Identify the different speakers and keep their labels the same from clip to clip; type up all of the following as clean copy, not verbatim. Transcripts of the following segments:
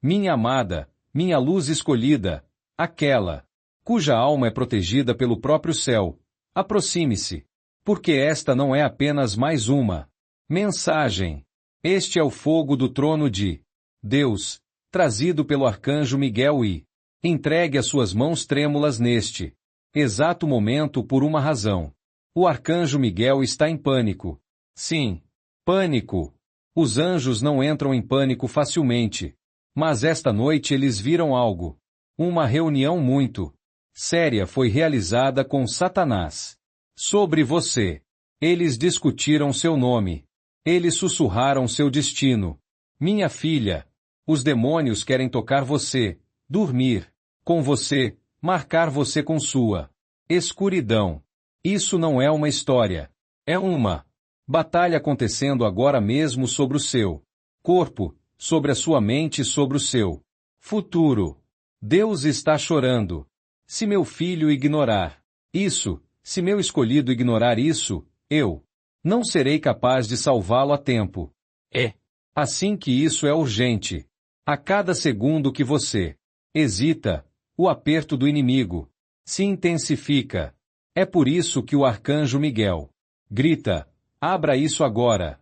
Speaker 1: minha amada, minha luz escolhida, aquela cuja alma é protegida pelo próprio céu, aproxime-se, porque esta não é apenas mais uma mensagem. Este é o fogo do trono de Deus, trazido pelo arcanjo Miguel e entregue às suas mãos trêmulas neste exato momento por uma razão. O arcanjo Miguel está em pânico. Sim, pânico. Os anjos não entram em pânico facilmente. Mas esta noite eles viram algo. Uma reunião muito séria foi realizada com Satanás. Sobre você. Eles discutiram seu nome. Eles sussurraram seu destino. Minha filha, os demônios querem tocar você, dormir com você, marcar você com sua escuridão. Isso não é uma história. É uma batalha acontecendo agora mesmo sobre o seu corpo, sobre a sua mente e sobre o seu futuro. Deus está chorando. Se meu filho ignorar isso, se meu escolhido ignorar isso, eu não serei capaz de salvá-lo a tempo. É assim que isso é urgente. A cada segundo que você hesita, o aperto do inimigo se intensifica. É por isso que o arcanjo Miguel grita: abra isso agora.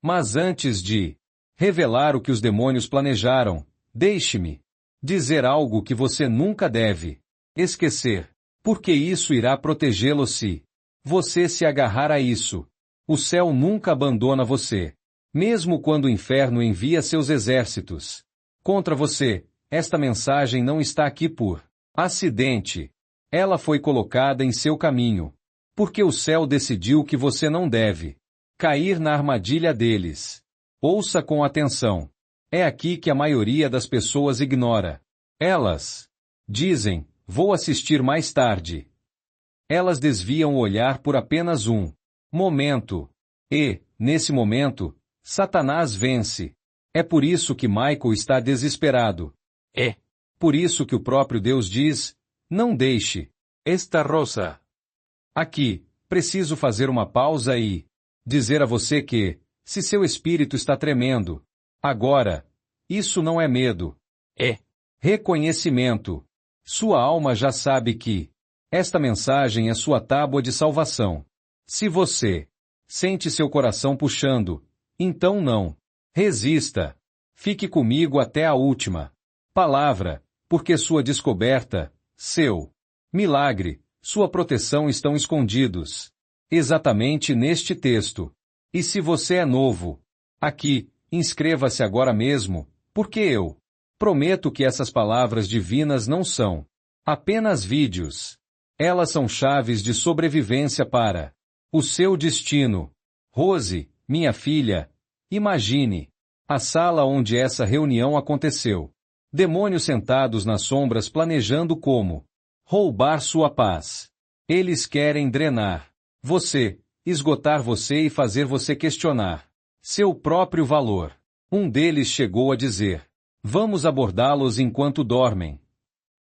Speaker 1: Mas antes de revelar o que os demônios planejaram, deixe-me dizer algo que você nunca deve esquecer, porque isso irá protegê-lo se você se agarrar a isso. O céu nunca abandona você. Mesmo quando o inferno envia seus exércitos contra você, esta mensagem não está aqui por acidente. Ela foi colocada em seu caminho, porque o céu decidiu que você não deve cair na armadilha deles. Ouça com atenção. É aqui que a maioria das pessoas ignora. Elas dizem: vou assistir mais tarde. Elas desviam o olhar por apenas um momento. E, nesse momento, Satanás vence. É por isso que Michael está desesperado. É por isso que o próprio Deus diz: não deixe esta rosa. Aqui, preciso fazer uma pausa e dizer a você que, se seu espírito está tremendo, agora, isso não é medo. É reconhecimento. Sua alma já sabe que esta mensagem é sua tábua de salvação. Se você sente seu coração puxando, então não resista. Fique comigo até a última palavra, porque sua descoberta, seu milagre, sua proteção estão escondidos exatamente neste texto. E se você é novo aqui, inscreva-se agora mesmo, porque eu prometo que essas palavras divinas não são apenas vídeos. Elas são chaves de sobrevivência para o seu destino. Rose, minha filha, imagine a sala onde essa reunião aconteceu. Demônios sentados nas sombras planejando como roubar sua paz. Eles querem drenar você, esgotar você e fazer você questionar seu próprio valor. Um deles chegou a dizer: vamos abordá-los enquanto dormem.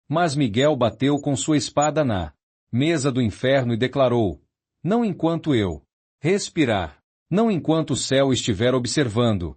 Speaker 1: Mas Miguel bateu com sua espada na mesa do inferno e declarou: não enquanto eu respirar, não enquanto o céu estiver observando.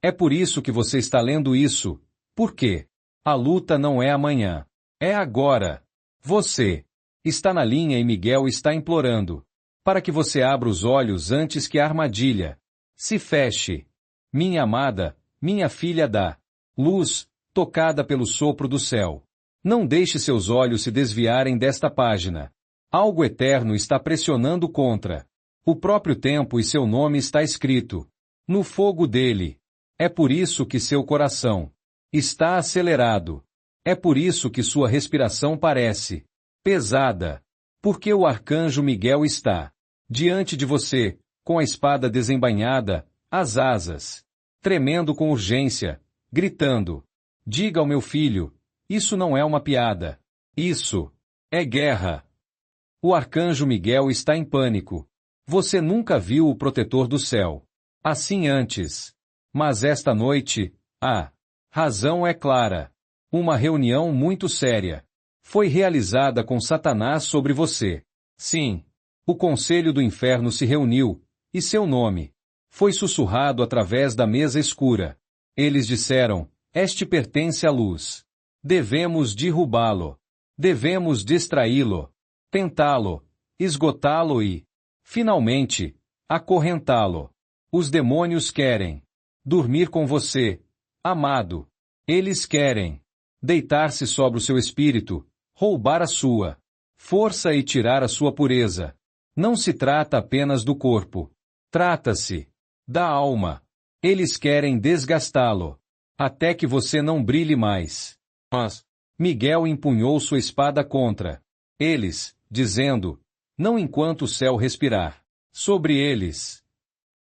Speaker 1: É por isso que você está lendo isso, porque a luta não é amanhã, é agora. Você está na linha e Miguel está implorando para que você abra os olhos antes que a armadilha se feche. Minha amada, minha filha da luz, tocada pelo sopro do céu. Não deixe seus olhos se desviarem desta página. Algo eterno está pressionando contra o próprio tempo e seu nome está escrito no fogo dele. É por isso que seu coração está acelerado. É por isso que sua respiração parece pesada. Porque o arcanjo Miguel está diante de você, com a espada desembainhada, as asas tremendo com urgência, gritando: diga ao meu filho, isso não é uma piada. Isso é guerra. O arcanjo Miguel está em pânico. Você nunca viu o protetor do céu assim antes. Mas esta noite, a razão é clara. Uma reunião muito séria foi realizada com Satanás sobre você. Sim, o conselho do inferno se reuniu, e seu nome foi sussurrado através da mesa escura. Eles disseram: Este pertence à luz. Devemos derrubá-lo. Devemos distraí-lo. Tentá-lo. Esgotá-lo e, finalmente, acorrentá-lo. Os demônios querem dormir com você, amado. Eles querem deitar-se sobre o seu espírito, roubar a sua força e tirar a sua pureza. Não se trata apenas do corpo. Trata-se da alma. Eles querem desgastá-lo, até que você não brilhe mais. Mas Miguel empunhou sua espada contra eles, dizendo, não enquanto o céu respirar sobre eles.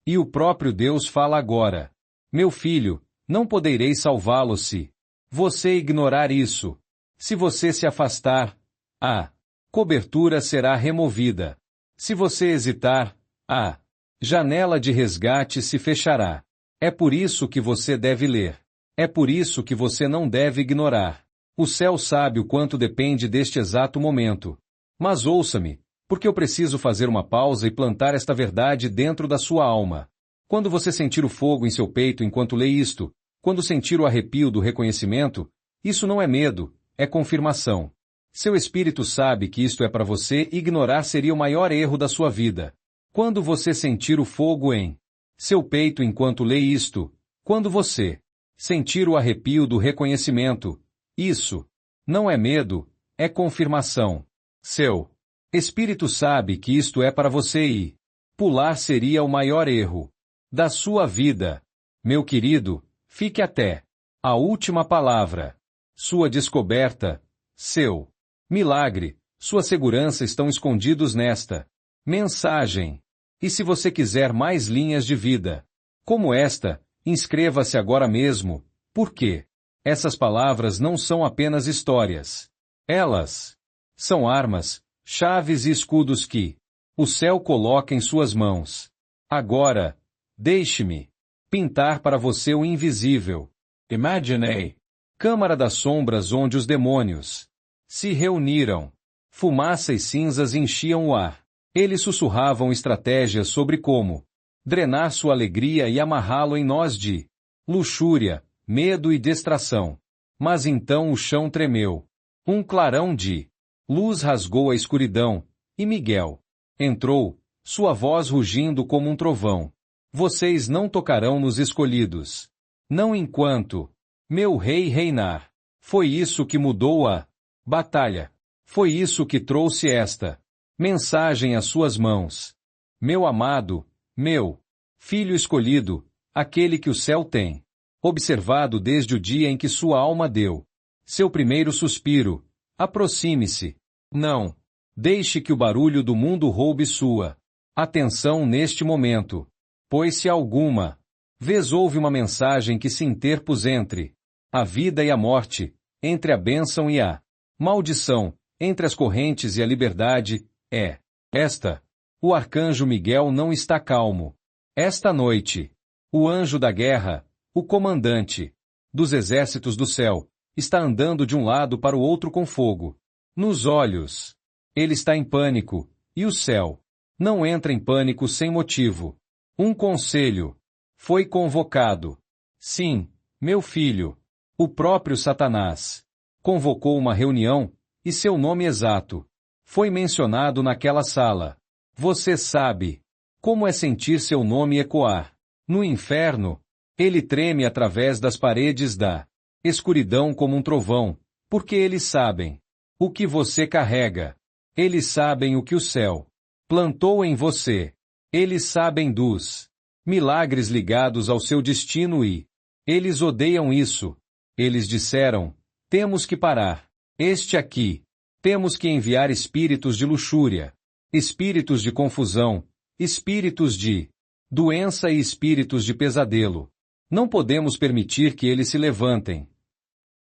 Speaker 1: E o próprio Deus fala agora. Meu filho, não poderei salvá-lo se você ignorar isso. Se você se afastar, a cobertura será removida. Se você hesitar, a janela de resgate se fechará. É por isso que você deve ler. É por isso que você não deve ignorar. O céu sabe o quanto depende deste exato momento. Mas ouça-me, porque eu preciso fazer uma pausa e plantar esta verdade dentro da sua alma. Quando você sentir o fogo em seu peito enquanto lê isto, quando sentir o arrepio do reconhecimento, isso não é medo, é confirmação. Seu espírito sabe que isto é para você e ignorar seria o maior erro da sua vida. Quando você sentir o fogo em seu peito enquanto lê isto, quando você sentir o arrepio do reconhecimento, isso não é medo, é confirmação. Seu espírito sabe que isto é para você e pular seria o maior erro da sua vida. Meu querido, fique até a última palavra. Sua descoberta, seu milagre, sua segurança estão escondidos nesta mensagem. E se você quiser mais linhas de vida como esta, inscreva-se agora mesmo, porque essas palavras não são apenas histórias. Elas são armas, chaves e escudos que o céu coloca em suas mãos. Agora, deixe-me pintar para você o invisível. Imagine Câmara das sombras onde os demônios se reuniram. Fumaça e cinzas enchiam o ar. Eles sussurravam estratégias sobre como drenar sua alegria e amarrá-lo em nós de luxúria, medo e distração. Mas então o chão tremeu. Um clarão de luz rasgou a escuridão, e Miguel entrou, sua voz rugindo como um trovão. Vocês não tocarão nos escolhidos. Não enquanto meu rei reinar. Foi isso que mudou a batalha. Foi isso que trouxe esta mensagem às suas mãos. Meu amado, meu filho escolhido, aquele que o céu tem observado desde o dia em que sua alma deu seu primeiro suspiro, aproxime-se. Não deixe que o barulho do mundo roube sua atenção neste momento, pois se alguma vez houve uma mensagem que se interpôs entre a vida e a morte, entre a bênção e a maldição, entre as correntes e a liberdade, é esta. O arcanjo Miguel não está calmo. Esta noite, o anjo da guerra, o comandante dos exércitos do céu, está andando de um lado para o outro com fogo nos olhos. Ele está em pânico, e o céu não entra em pânico sem motivo. Um conselho foi convocado. Sim, meu filho, o próprio Satanás convocou uma reunião, e seu nome exato foi mencionado naquela sala. Você sabe como é sentir seu nome ecoar no inferno? Ele treme através das paredes da escuridão como um trovão, porque eles sabem o que você carrega. Eles sabem o que o céu plantou em você. Eles sabem dos milagres ligados ao seu destino e eles odeiam isso. Eles disseram, temos que parar. Este aqui. Temos que enviar espíritos de luxúria, espíritos de confusão, espíritos de doença e espíritos de pesadelo. Não podemos permitir que eles se levantem.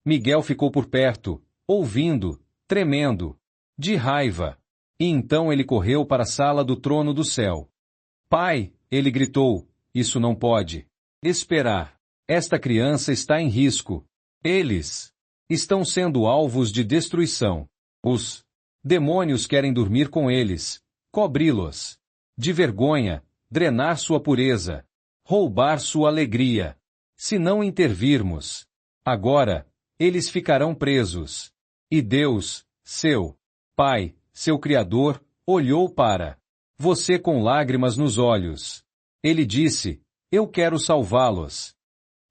Speaker 1: Miguel ficou por perto, ouvindo, tremendo, de raiva. E então ele correu para a sala do trono do céu. Pai, ele gritou, isso não pode esperar. Esta criança está em risco. Eles estão sendo alvos de destruição. Os demônios querem dormir com eles, cobri-los de vergonha, drenar sua pureza, roubar sua alegria. Se não intervirmos, Agora, eles ficarão presos. E Deus, seu Pai, seu Criador, olhou para você com lágrimas nos olhos. Ele disse: eu quero salvá-los.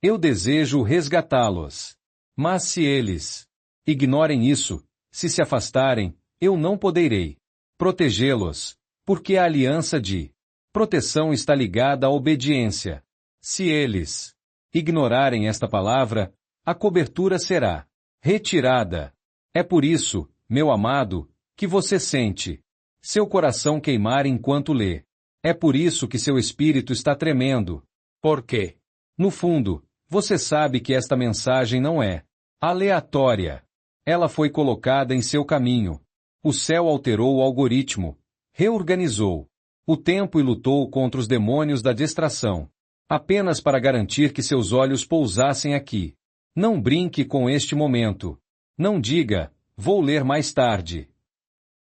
Speaker 1: Eu desejo resgatá-los. Mas se eles ignorem isso, se afastarem, eu não poderei protegê-los, porque a aliança de proteção está ligada à obediência. Se eles ignorarem esta palavra, a cobertura será retirada. É por isso, meu amado, que você sente seu coração queimar enquanto lê. É por isso que seu espírito está tremendo. Porque, no fundo, você sabe que esta mensagem não é aleatória. Ela foi colocada em seu caminho. O céu alterou o algoritmo, reorganizou o tempo e lutou contra os demônios da distração, apenas para garantir que seus olhos pousassem aqui. Não brinque com este momento. Não diga: vou ler mais tarde.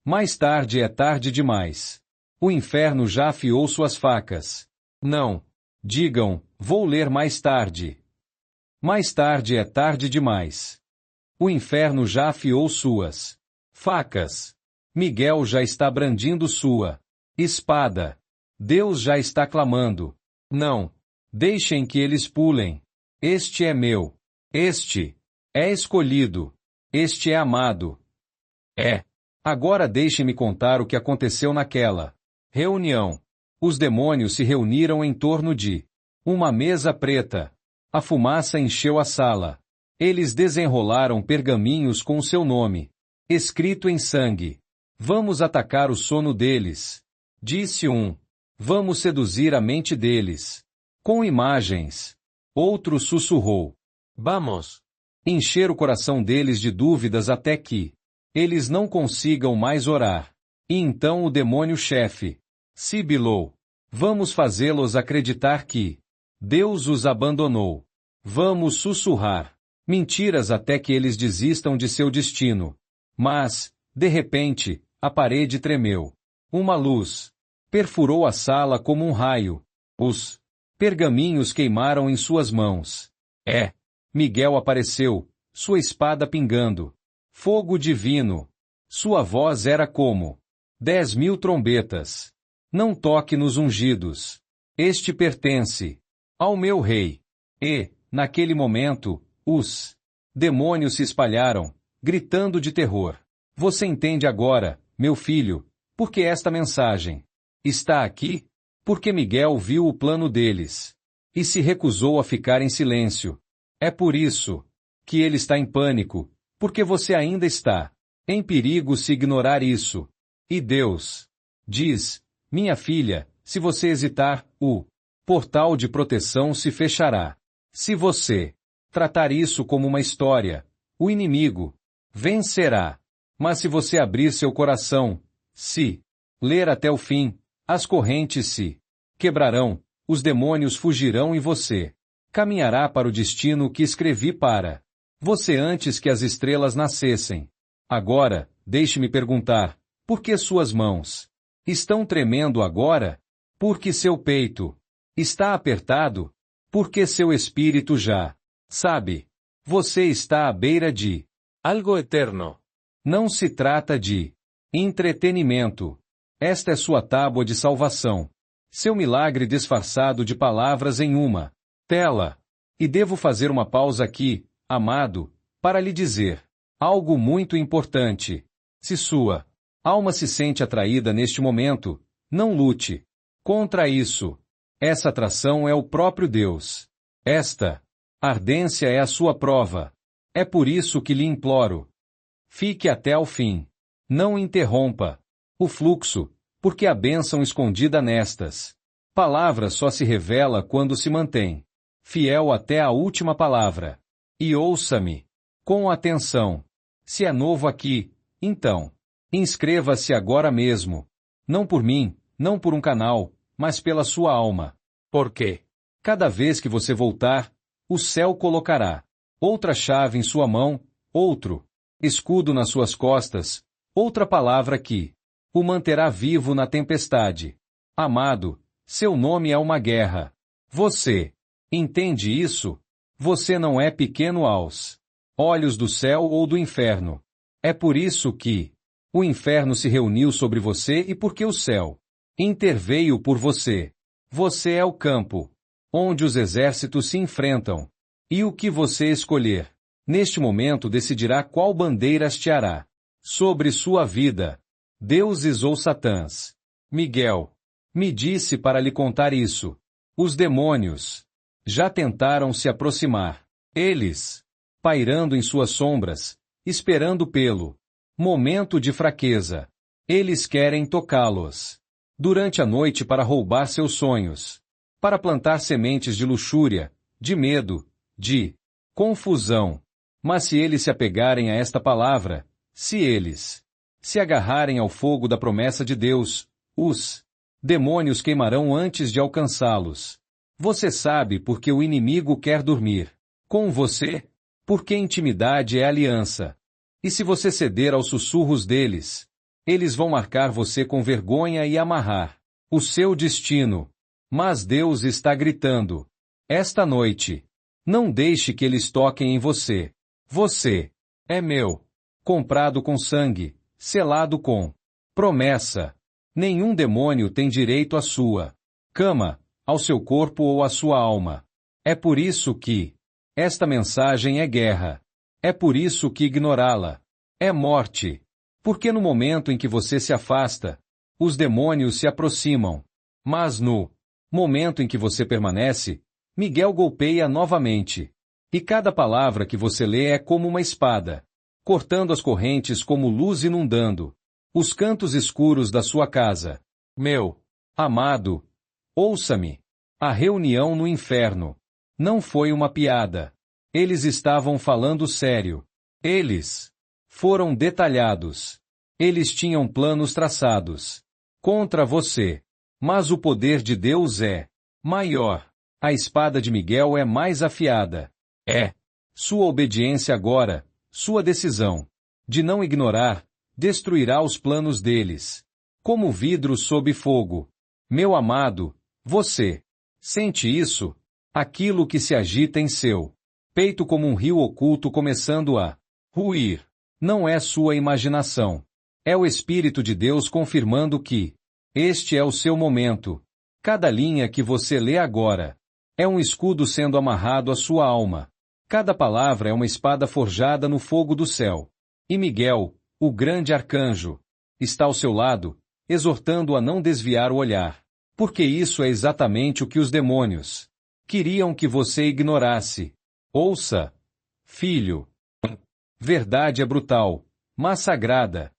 Speaker 1: Mais tarde é tarde demais. O inferno já afiou suas facas. Não. Digam: vou ler mais tarde. Mais tarde é tarde demais. O inferno já afiou suas facas. Miguel já está brandindo sua espada. Deus já está clamando: não. Deixem que eles pulem. Este é meu. Este é escolhido. Este é amado. É. Agora deixe-me contar o que aconteceu naquela reunião. Os demônios se reuniram em torno de uma mesa preta. A fumaça encheu a sala. Eles desenrolaram pergaminhos com o seu nome escrito em sangue. Vamos atacar o sono deles, disse um. Vamos seduzir a mente deles com imagens. Outro sussurrou: vamos encher o coração deles de dúvidas até que eles não consigam mais orar. E então o demônio-chefe sibilou: vamos fazê-los acreditar que Deus os abandonou. Vamos sussurrar mentiras até que eles desistam de seu destino. Mas, de repente, a parede tremeu. Uma luz perfurou a sala como um raio. Os pergaminhos queimaram em suas mãos. Miguel apareceu, sua espada pingando. Fogo divino. Sua voz era como 10.000 trombetas. Não toque nos ungidos. Este pertence ao meu rei. E, naquele momento, os demônios se espalharam, gritando de terror. Você entende agora, meu filho, por que esta mensagem está aqui? Porque Miguel viu o plano deles e se recusou a ficar em silêncio. É por isso que ele está em pânico, porque você ainda está em perigo se ignorar isso. E Deus diz: minha filha, se você hesitar, o portal de proteção se fechará. Se você tratar isso como uma história, o inimigo vencerá. Mas se você abrir seu coração, se ler até o fim, as correntes se quebrarão, os demônios fugirão e você caminhará para o destino que escrevi para você antes que as estrelas nascessem. Agora, deixe-me perguntar: por que suas mãos estão tremendo agora? Porque seu peito está apertado? Porque seu espírito já sabe. Você está à beira de algo eterno. Não se trata de entretenimento. Esta é sua tábua de salvação. Seu milagre disfarçado de palavras em uma tela. E devo fazer uma pausa aqui, amado, para lhe dizer algo muito importante. Se sua alma se sente atraída neste momento, não lute contra isso. Essa atração é o próprio Deus. Esta ardência é a sua prova. É por isso que lhe imploro: fique até ao fim. Não interrompa o fluxo, porque a bênção escondida nestas palavras só se revela quando se mantém fiel até a última palavra. E ouça-me com atenção. Se é novo aqui, então, inscreva-se agora mesmo. Não por mim, não por um canal, mas pela sua alma. Porque cada vez que você voltar, o céu colocará outra chave em sua mão, outro escudo nas suas costas, outra palavra que o manterá vivo na tempestade. Amado, seu nome é uma guerra. Você entende isso? Você não é pequeno aos olhos do céu ou do inferno. É por isso que o inferno se reuniu sobre você e porque o céu interveio por você. Você é o campo onde os exércitos se enfrentam. E o que você escolher, neste momento decidirá qual bandeira hasteará sobre sua vida. Deuses ou Satãs. Miguel me disse para lhe contar isso. Os demônios já tentaram se aproximar. Eles, pairando em suas sombras, esperando pelo momento de fraqueza. Eles querem tocá-los durante a noite para roubar seus sonhos, para plantar sementes de luxúria, de medo, de confusão. Mas se eles se apegarem a esta palavra, se eles se agarrarem ao fogo da promessa de Deus, os demônios queimarão antes de alcançá-los. Você sabe porque o inimigo quer dormir com você? Porque intimidade é aliança. E se você ceder aos sussurros deles, eles vão marcar você com vergonha e amarrar o seu destino. Mas Deus está gritando esta noite: não deixe que eles toquem em você. Você é meu, comprado com sangue, selado com promessa. Nenhum demônio tem direito à sua cama, ao seu corpo ou à sua alma. É por isso que esta mensagem é guerra. É por isso que ignorá-la é morte. Porque no momento em que você se afasta, os demônios se aproximam. Mas no momento em que você permanece, Miguel golpeia novamente. E cada palavra que você lê é como uma espada, cortando as correntes como luz inundando os cantos escuros da sua casa. Meu amado, ouça-me. A reunião no inferno não foi uma piada. Eles estavam falando sério. Eles foram detalhados. Eles tinham planos traçados contra você. Mas o poder de Deus é maior. A espada de Miguel é mais afiada. É sua obediência agora, sua decisão de não ignorar, destruirá os planos deles. Como vidro sob fogo. Meu amado, você sente isso? Aquilo que se agita em seu peito como um rio oculto começando a ruir. Não é sua imaginação. É o Espírito de Deus confirmando que este é o seu momento. Cada linha que você lê agora é um escudo sendo amarrado à sua alma. Cada palavra é uma espada forjada no fogo do céu. E Miguel, o grande arcanjo, está ao seu lado, exortando a não desviar o olhar. Porque isso é exatamente o que os demônios queriam que você ignorasse. Ouça, filho. Verdade é brutal, mas sagrada.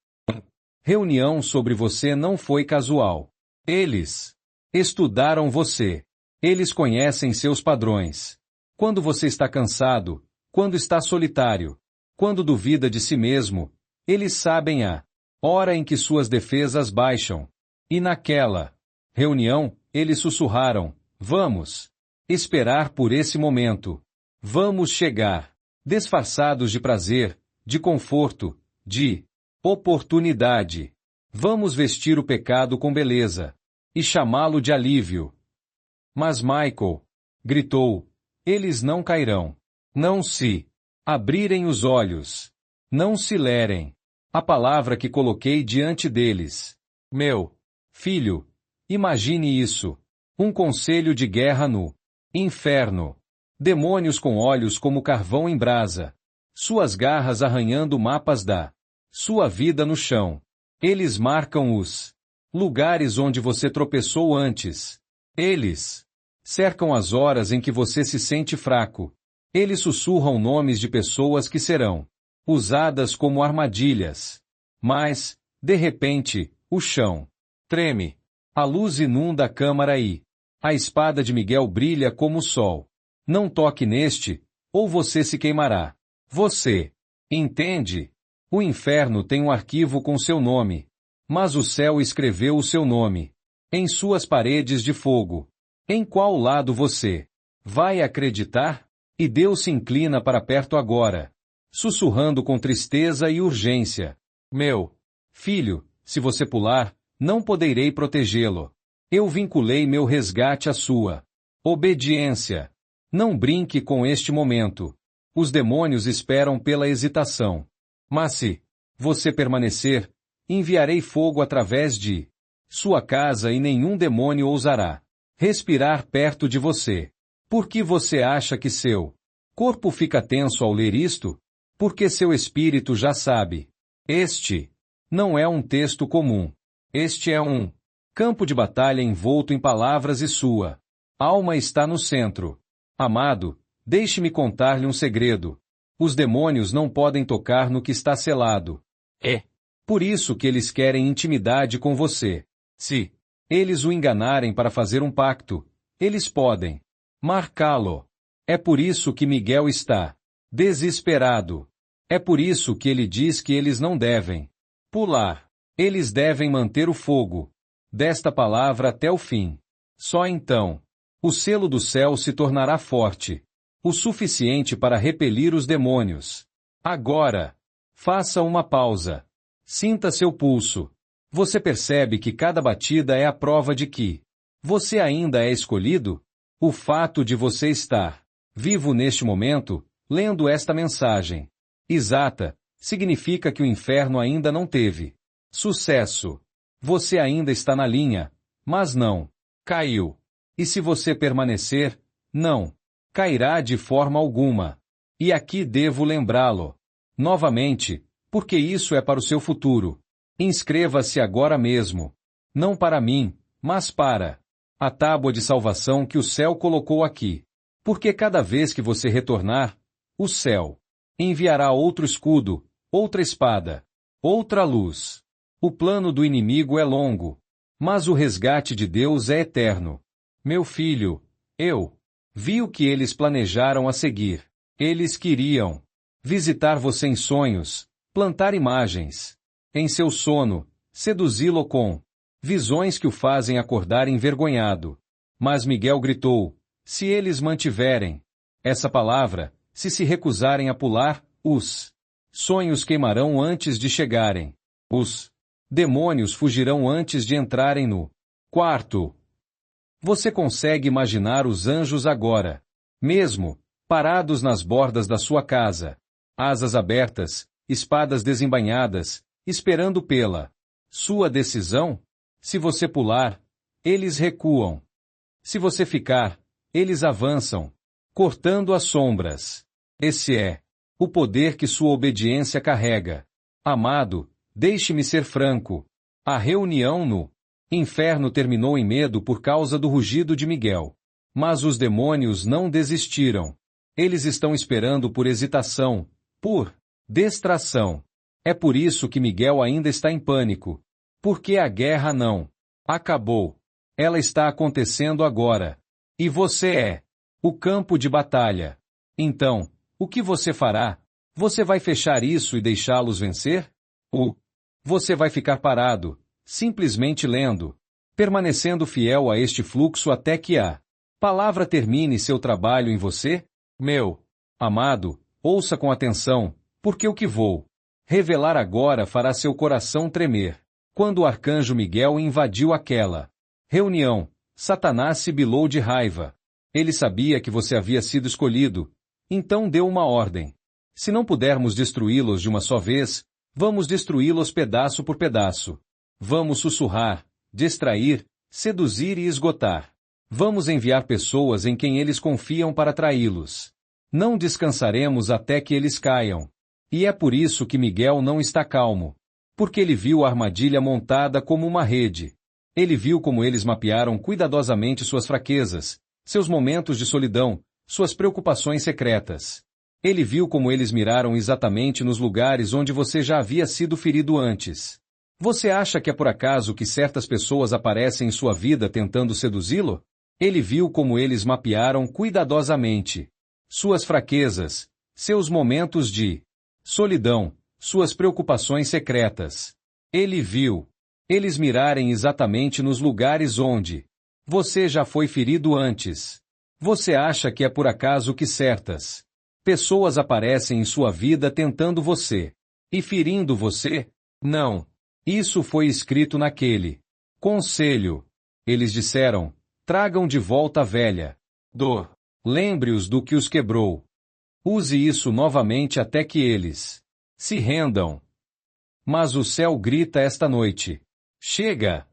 Speaker 1: Reunião sobre você não foi casual. Eles estudaram você. Eles conhecem seus padrões. Quando você está cansado, quando está solitário, quando duvida de si mesmo, eles sabem a hora em que suas defesas baixam. E naquela reunião, eles sussurraram: vamos esperar por esse momento. Vamos chegar, disfarçados de prazer, de conforto, de oportunidade. Vamos vestir o pecado com beleza e chamá-lo de alívio. Mas Michael gritou: eles não cairão. Não se abrirem os olhos. Não se lerem a palavra que coloquei diante deles. Meu filho, imagine isso. Um conselho de guerra no inferno. Demônios com olhos como carvão em brasa. Suas garras arranhando mapas da sua vida no chão. Eles marcam os lugares onde você tropeçou antes. Eles cercam as horas em que você se sente fraco. Eles sussurram nomes de pessoas que serão usadas como armadilhas. Mas, de repente, o chão treme. A luz inunda a câmara e a espada de Miguel brilha como o sol. Não toque neste, ou você se queimará. Você entende? O inferno tem um arquivo com seu nome. Mas o céu escreveu o seu nome em suas paredes de fogo. Em qual lado você vai acreditar? E Deus se inclina para perto agora, sussurrando com tristeza e urgência: meu filho, se você pular, não poderei protegê-lo. Eu vinculei meu resgate à sua obediência. Não brinque com este momento. Os demônios esperam pela hesitação. Mas se você permanecer, enviarei fogo através de sua casa e nenhum demônio ousará respirar perto de você. Por que você acha que seu corpo fica tenso ao ler isto? Porque seu espírito já sabe. Este não é um texto comum. Este é um campo de batalha envolto em palavras e sua alma está no centro. Amado, deixe-me contar-lhe um segredo. Os demônios não podem tocar no que está selado. É por isso que eles querem intimidade com você. Se eles o enganarem para fazer um pacto, eles podem marcá-lo. É por isso que Miguel está desesperado. É por isso que ele diz que eles não devem pular. Eles devem manter o fogo desta palavra até o fim. Só então o selo do céu se tornará forte, o suficiente para repelir os demônios. Agora, faça uma pausa. Sinta seu pulso. Você percebe que cada batida é a prova de que você ainda é escolhido? O fato de você estar vivo neste momento, lendo esta mensagem exata, significa que o inferno ainda não teve sucesso. Você ainda está na linha, mas não caiu. E se você permanecer, não cairá de forma alguma. E aqui devo lembrá-lo novamente, porque isso é para o seu futuro. Inscreva-se agora mesmo. Não para mim, mas para a tábua de salvação que o céu colocou aqui. Porque cada vez que você retornar, o céu enviará outro escudo, outra espada, outra luz. O plano do inimigo é longo, mas o resgate de Deus é eterno. Meu filho, eu vi o que eles planejaram a seguir. Eles queriam visitar você em sonhos, plantar imagens em seu sono, seduzi-lo com visões que o fazem acordar envergonhado. Mas Miguel gritou: se eles mantiverem essa palavra, se recusarem a pular, os sonhos queimarão antes de chegarem. Os demônios fugirão antes de entrarem no quarto. Você consegue imaginar os anjos agora, mesmo parados nas bordas da sua casa, asas abertas, espadas desembainhadas, esperando pela sua decisão? Se você pular, eles recuam. Se você ficar, eles avançam, cortando as sombras. Esse é o poder que sua obediência carrega. Amado, deixe-me ser franco. A reunião no inferno terminou em medo por causa do rugido de Miguel. Mas os demônios não desistiram. Eles estão esperando por hesitação, por distração. É por isso que Miguel ainda está em pânico. Porque a guerra não acabou. Ela está acontecendo agora. E você é o campo de batalha. Então, o que você fará? Você vai fechar isso e deixá-los vencer? Você vai ficar parado, simplesmente lendo, permanecendo fiel a este fluxo até que a palavra termine seu trabalho em você? Meu amado, ouça com atenção, porque o que vou revelar agora fará seu coração tremer. Quando o arcanjo Miguel invadiu aquela reunião, Satanás sibilou de raiva. Ele sabia que você havia sido escolhido, então deu uma ordem. Se não pudermos destruí-los de uma só vez, vamos destruí-los pedaço por pedaço. Vamos sussurrar, distrair, seduzir e esgotar. Vamos enviar pessoas em quem eles confiam para traí-los. Não descansaremos até que eles caiam. E é por isso que Miguel não está calmo. Porque ele viu a armadilha montada como uma rede. Ele viu como eles mapearam cuidadosamente suas fraquezas, seus momentos de solidão, suas preocupações secretas. Ele viu como eles miraram exatamente nos lugares onde você já havia sido ferido antes. Você acha que é por acaso que certas pessoas aparecem em sua vida tentando seduzi-lo? Ele viu como eles mapearam cuidadosamente suas fraquezas, seus momentos de solidão, suas preocupações secretas. Ele viu eles mirarem exatamente nos lugares onde você já foi ferido antes. Você acha que é por acaso que certas pessoas aparecem em sua vida tentando você e ferindo você? Não. Isso foi escrito naquele conselho. Eles disseram: tragam de volta a velha dor. Lembre-os do que os quebrou. Use isso novamente até que eles se rendam. Mas o céu grita esta noite: chega!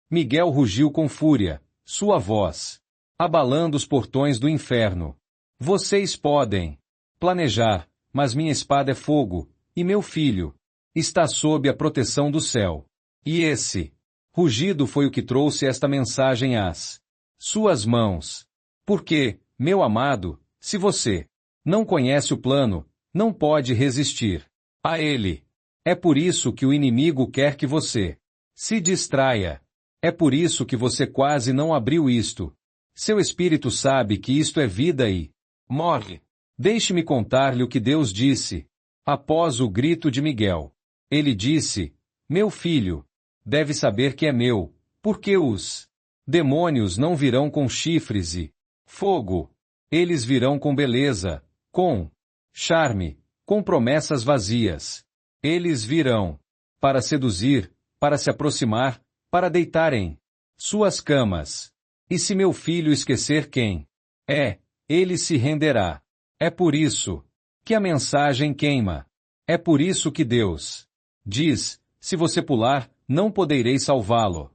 Speaker 1: Miguel rugiu com fúria, sua voz abalando os portões do inferno. Vocês podem planejar, mas minha espada é fogo, e meu filho está sob a proteção do céu. E esse rugido foi o que trouxe esta mensagem às suas mãos. Porque, meu amado, se você não conhece o plano, não pode resistir a ele. É por isso que o inimigo quer que você se distraia. É por isso que você quase não abriu isto. Seu espírito sabe que isto é vida e morre. Deixe-me contar-lhe o que Deus disse. Após o grito de Miguel, ele disse: meu filho deve saber que é meu, porque os demônios não virão com chifres e fogo. Eles virão com beleza, com charme, com promessas vazias. Eles virão para seduzir, para se aproximar, para deitar em suas camas. E se meu filho esquecer quem é, ele se renderá. É por isso que a mensagem queima. É por isso que Deus diz: se você pular, não poderei salvá-lo.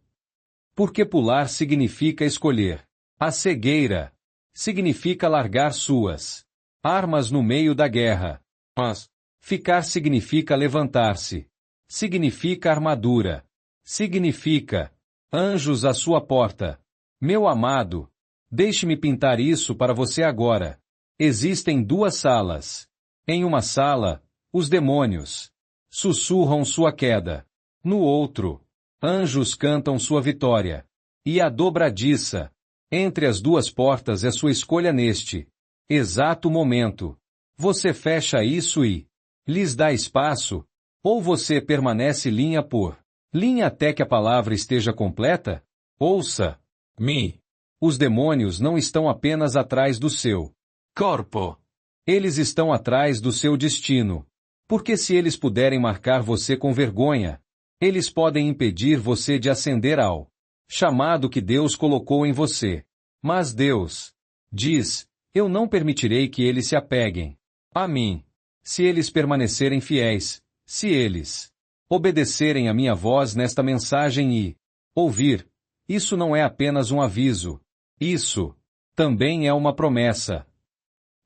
Speaker 1: Porque pular significa escolher a cegueira. Significa largar suas armas no meio da guerra. Mas ficar significa levantar-se. Significa armadura. Significa anjos à sua porta. Meu amado, deixe-me pintar isso para você agora. Existem duas salas. Em uma sala, os demônios sussurram sua queda. No outro, anjos cantam sua vitória. E a dobradiça entre as duas portas é sua escolha neste exato momento. Você fecha isso e lhes dá espaço, ou você permanece linha por linha até que a palavra esteja completa? Ouça-me. Os demônios não estão apenas atrás do seu corpo. Eles estão atrás do seu destino. Porque se eles puderem marcar você com vergonha, eles podem impedir você de ascender ao chamado que Deus colocou em você. Mas Deus diz: eu não permitirei que eles se apeguem a mim. Se eles permanecerem fiéis, se eles obedecerem a minha voz nesta mensagem e ouvir, isso não é apenas um aviso. Isso também é uma promessa.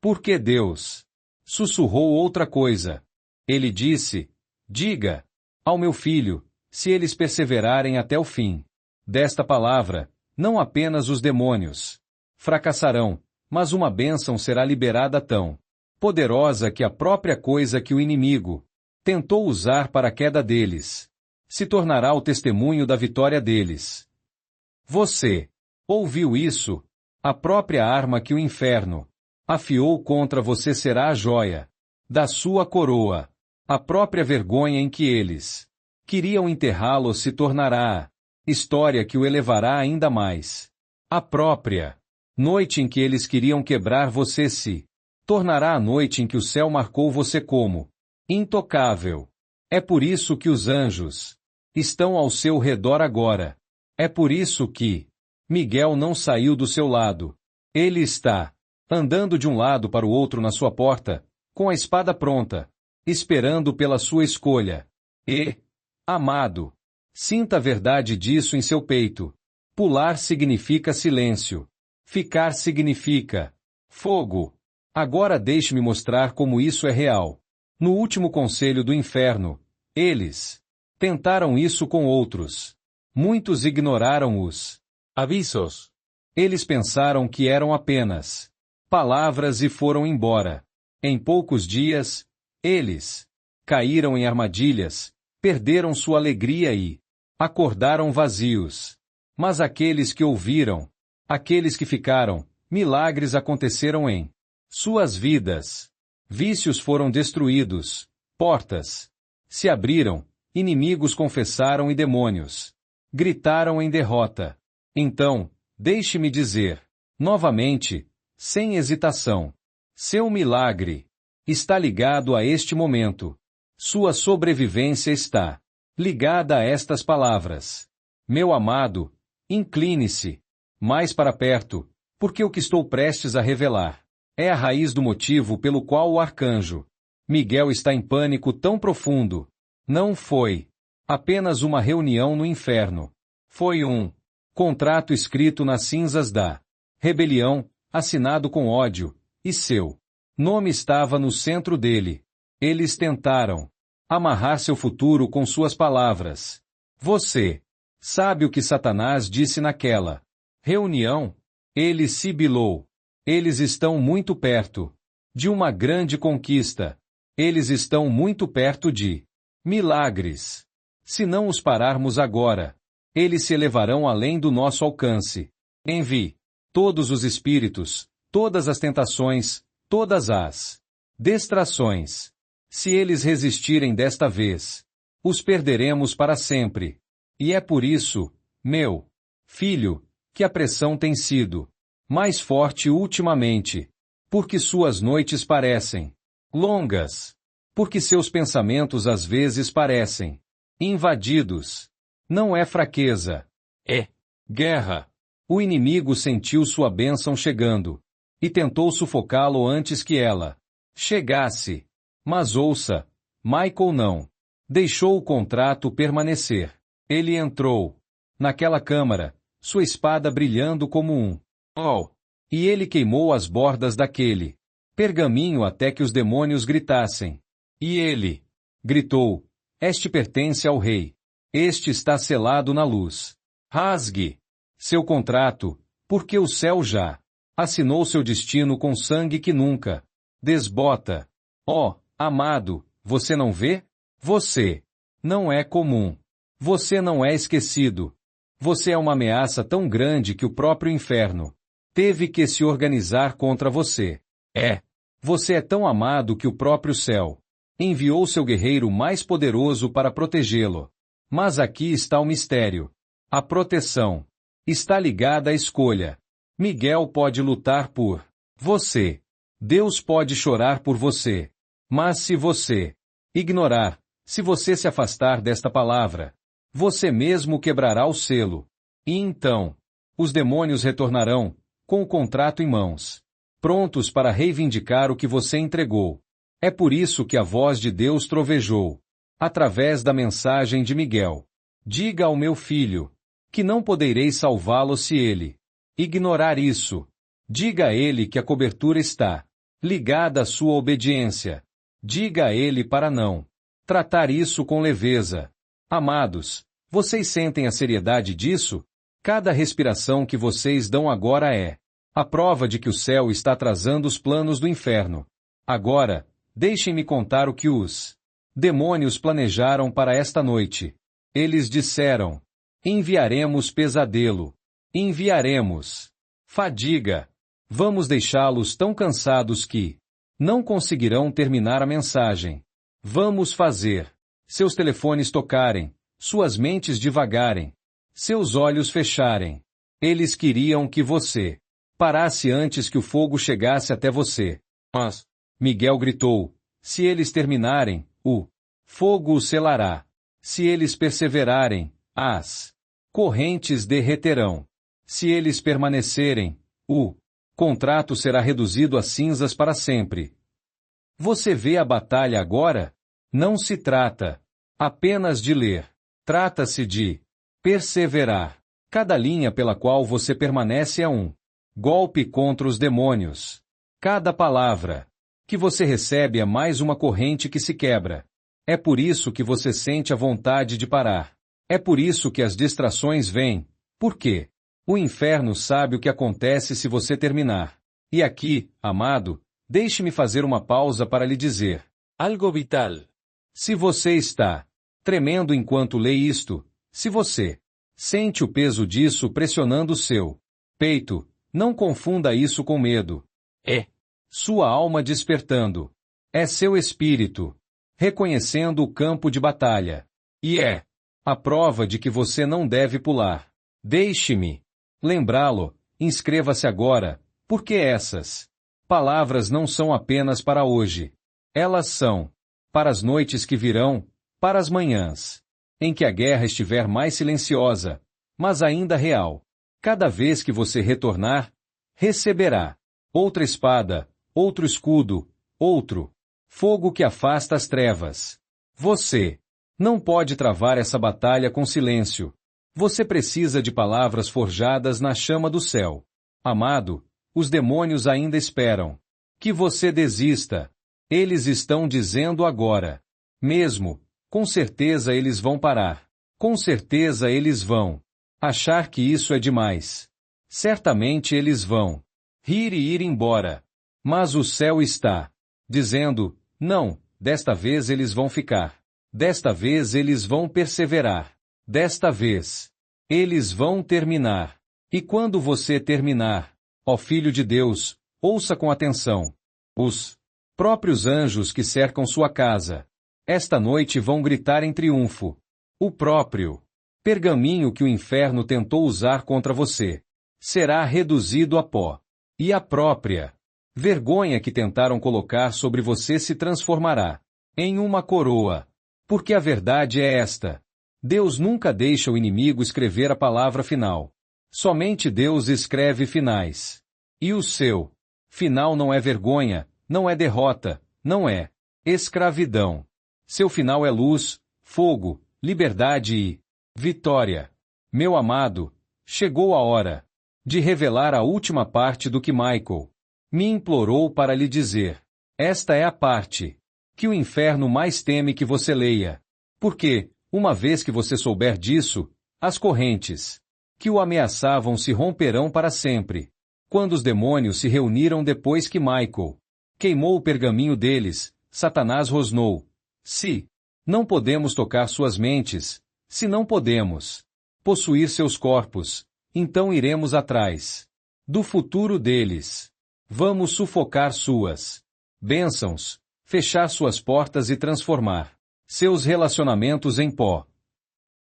Speaker 1: Porque Deus sussurrou outra coisa. Ele disse: diga ao meu filho, se eles perseverarem até o fim desta palavra, não apenas os demônios fracassarão, mas uma bênção será liberada tão poderosa que a própria coisa que o inimigo tentou usar para a queda deles se tornará o testemunho da vitória deles. Você ouviu isso? A própria arma que o inferno afiou contra você será a joia da sua coroa. A própria vergonha em que eles queriam enterrá-lo se tornará a história que o elevará ainda mais. A própria noite em que eles queriam quebrar você se tornará a noite em que o céu marcou você como intocável. É por isso que os anjos estão ao seu redor agora. É por isso que Miguel não saiu do seu lado. Ele está andando de um lado para o outro na sua porta, com a espada pronta, esperando pela sua escolha. E, amado, sinta a verdade disso em seu peito. Pular significa silêncio. Ficar significa fogo. Agora deixe-me mostrar como isso é real. No último conselho do inferno, eles tentaram isso com outros. Muitos ignoraram os avisos. Eles pensaram que eram apenas palavras e foram embora. Em poucos dias, eles caíram em armadilhas, perderam sua alegria e acordaram vazios. Mas aqueles que ouviram, aqueles que ficaram, milagres aconteceram em suas vidas. Vícios foram destruídos, portas se abriram, inimigos confessaram e demônios gritaram em derrota. Então, deixe-me dizer, novamente, sem hesitação, seu milagre está ligado a este momento. Sua sobrevivência está ligada a estas palavras. Meu amado, incline-se mais para perto, Porque o que estou prestes a revelar é a raiz do motivo pelo qual o arcanjo Miguel está em pânico tão profundo. Não foi apenas uma reunião no inferno. Foi um contrato escrito nas cinzas da rebelião, assinado com ódio, e seu nome estava no centro dele. Eles tentaram amarrar seu futuro com suas palavras. Você sabe o que Satanás disse naquela reunião? Ele sibilou. Eles estão muito perto de uma grande conquista. Eles estão muito perto de milagres. Se não os pararmos agora, eles se elevarão além do nosso alcance. Envie todos os espíritos, todas as tentações, todas as distrações. Se eles resistirem desta vez, os perderemos para sempre. E é por isso, meu filho, que a pressão tem sido mais forte ultimamente. Porque suas noites parecem longas. Porque seus pensamentos às vezes parecem invadidos. Não é fraqueza. É guerra. O inimigo sentiu sua bênção chegando e tentou sufocá-lo antes que ela chegasse. Mas ouça, Michael não deixou o contrato permanecer. Ele entrou naquela câmara, sua espada brilhando como um sol, e ele queimou as bordas daquele pergaminho até que os demônios gritassem. E ele gritou: este pertence ao rei. Este está selado na luz. Rasgue seu contrato, porque o céu já assinou seu destino com sangue que nunca desbota. Ó, amado, você não vê? Você não é comum. Você não é esquecido. Você é uma ameaça tão grande que o próprio inferno teve que se organizar contra você. Você é tão amado que o próprio céu enviou seu guerreiro mais poderoso para protegê-lo. Mas aqui está o mistério. A proteção está ligada à escolha. Miguel pode lutar por você. Deus pode chorar por você. Mas se você ignorar, se você se afastar desta palavra, você mesmo quebrará o selo. E então, os demônios retornarão, com o contrato em mãos, prontos para reivindicar o que você entregou. É por isso que a voz de Deus trovejou, através da mensagem de Miguel. Diga ao meu filho, que não poderei salvá-lo se ele ignorar isso. Diga a ele que a cobertura está ligada à sua obediência. Diga a ele para não tratar isso com leveza. Amados, vocês sentem a seriedade disso? Cada respiração que vocês dão agora é a prova de que o céu está atrasando os planos do inferno. Agora, deixem-me contar o que os demônios planejaram para esta noite. Eles disseram: enviaremos pesadelo. Enviaremos fadiga. Vamos deixá-los tão cansados que não conseguirão terminar a mensagem. Vamos fazer seus telefones tocarem, suas mentes divagarem, seus olhos fecharem. Eles queriam que você parasse antes que o fogo chegasse até você. Mas Miguel gritou: se eles terminarem, o fogo o selará. Se eles perseverarem, as correntes derreterão. Se eles permanecerem, o contrato será reduzido a cinzas para sempre. Você vê a batalha agora? Não se trata apenas de ler. Trata-se de perseverar. Cada linha pela qual você permanece é um golpe contra os demônios. Cada palavra que você recebe é mais uma corrente que se quebra. É por isso que você sente a vontade de parar. É por isso que as distrações vêm. Por quê? O inferno sabe o que acontece se você terminar. E aqui, amado, deixe-me fazer uma pausa para lhe dizer algo vital. Se você está tremendo enquanto lê isto, se você sente o peso disso pressionando o seu peito, não confunda isso com medo. É sua alma despertando. É seu espírito reconhecendo o campo de batalha. E é a prova de que você não deve pular. Deixe-me lembrá-lo, inscreva-se agora, porque essas palavras não são apenas para hoje. Elas são para as noites que virão, para as manhãs em que a guerra estiver mais silenciosa, mas ainda real. Cada vez que você retornar, receberá. Outra espada, outro escudo, outro fogo que afasta as trevas. Você não pode travar essa batalha com silêncio. Você precisa de palavras forjadas na chama do céu. Amado, os demônios ainda esperam que você desista. Eles estão dizendo agora mesmo, com certeza eles vão parar. Com certeza eles vão achar que isso é demais. Certamente eles vão rir e ir embora. Mas o céu está dizendo, não, desta vez eles vão ficar. Desta vez eles vão perseverar. Desta vez eles vão terminar. E quando você terminar, ó Filho de Deus, ouça com atenção. Os próprios anjos que cercam sua casa, esta noite vão gritar em triunfo. O próprio pergaminho que o inferno tentou usar contra você será reduzido a pó. E a própria vergonha que tentaram colocar sobre você se transformará em uma coroa. Porque a verdade é esta: Deus nunca deixa o inimigo escrever a palavra final. Somente Deus escreve finais. E o seu final não é vergonha, não é derrota, não é escravidão. Seu final é luz, fogo, liberdade e vitória. Meu amado, chegou a hora de revelar a última parte do que Michael me implorou para lhe dizer. Esta é a parte que o inferno mais teme que você leia. Porque, uma vez que você souber disso, as correntes que o ameaçavam se romperão para sempre. Quando os demônios se reuniram depois que Michael queimou o pergaminho deles, Satanás rosnou. Se não podemos tocar suas mentes, se não podemos possuir seus corpos, então iremos atrás do futuro deles. Vamos sufocar suas bênçãos, fechar suas portas e transformar seus relacionamentos em pó.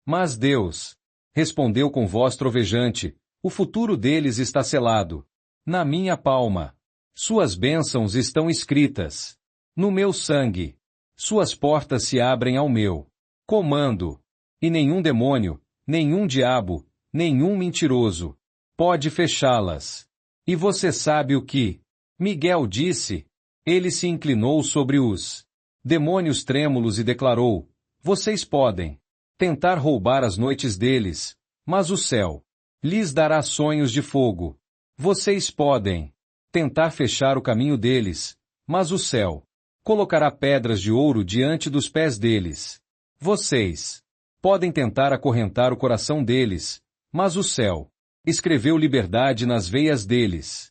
Speaker 1: Mas Deus respondeu com voz trovejante, o futuro deles está selado na minha palma. Suas bênçãos estão escritas no meu sangue. Suas portas se abrem ao meu comando. E nenhum demônio, nenhum diabo, nenhum mentiroso pode fechá-las. E você sabe o que Miguel disse? Ele se inclinou sobre os demônios trêmulos e declarou: vocês podem tentar roubar as noites deles, mas o céu lhes dará sonhos de fogo. Vocês podem tentar fechar o caminho deles, mas o céu colocará pedras de ouro diante dos pés deles. Vocês podem tentar acorrentar o coração deles, mas o céu escreveu liberdade nas veias deles.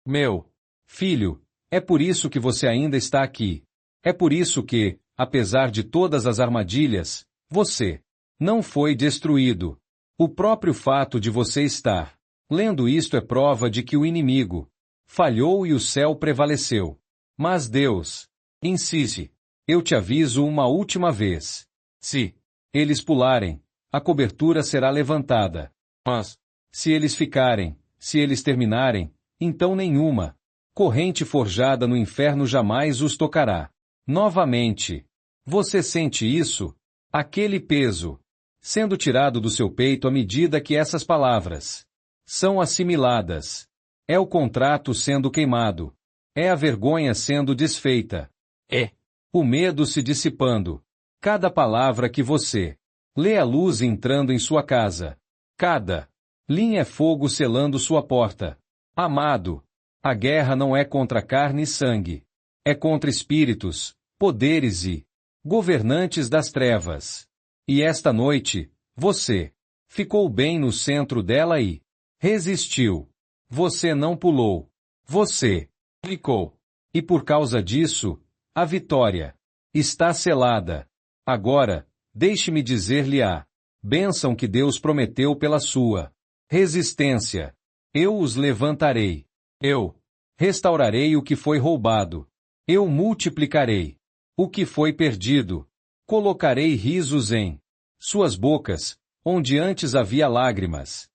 Speaker 1: Meu filho, é por isso que você ainda está aqui. É por isso que, apesar de todas as armadilhas, você não foi destruído. O próprio fato de você estar lendo isto é prova de que o inimigo falhou e o céu prevaleceu. Mas Deus insiste. Eu te aviso uma última vez. Se eles pularem, a cobertura será levantada. Mas, se eles ficarem, se eles terminarem, então nenhuma corrente forjada no inferno jamais os tocará. Novamente. Você sente isso? Aquele peso sendo tirado do seu peito à medida que essas palavras são assimiladas. É o contrato sendo queimado. É a vergonha sendo desfeita. É o medo se dissipando. Cada palavra que você lê a luz entrando em sua casa. Cada linha é fogo selando sua porta. Amado, a guerra não é contra carne e sangue. É contra espíritos, poderes e governantes das trevas. E esta noite, você ficou bem no centro dela e resistiu. Você não pulou. Você ficou. E por causa disso, a vitória está selada. Agora, deixe-me dizer-lhe a bênção que Deus prometeu pela sua resistência. Eu os levantarei. Eu restaurarei o que foi roubado. Eu multiplicarei o que foi perdido. Colocarei risos em suas bocas, onde antes havia lágrimas.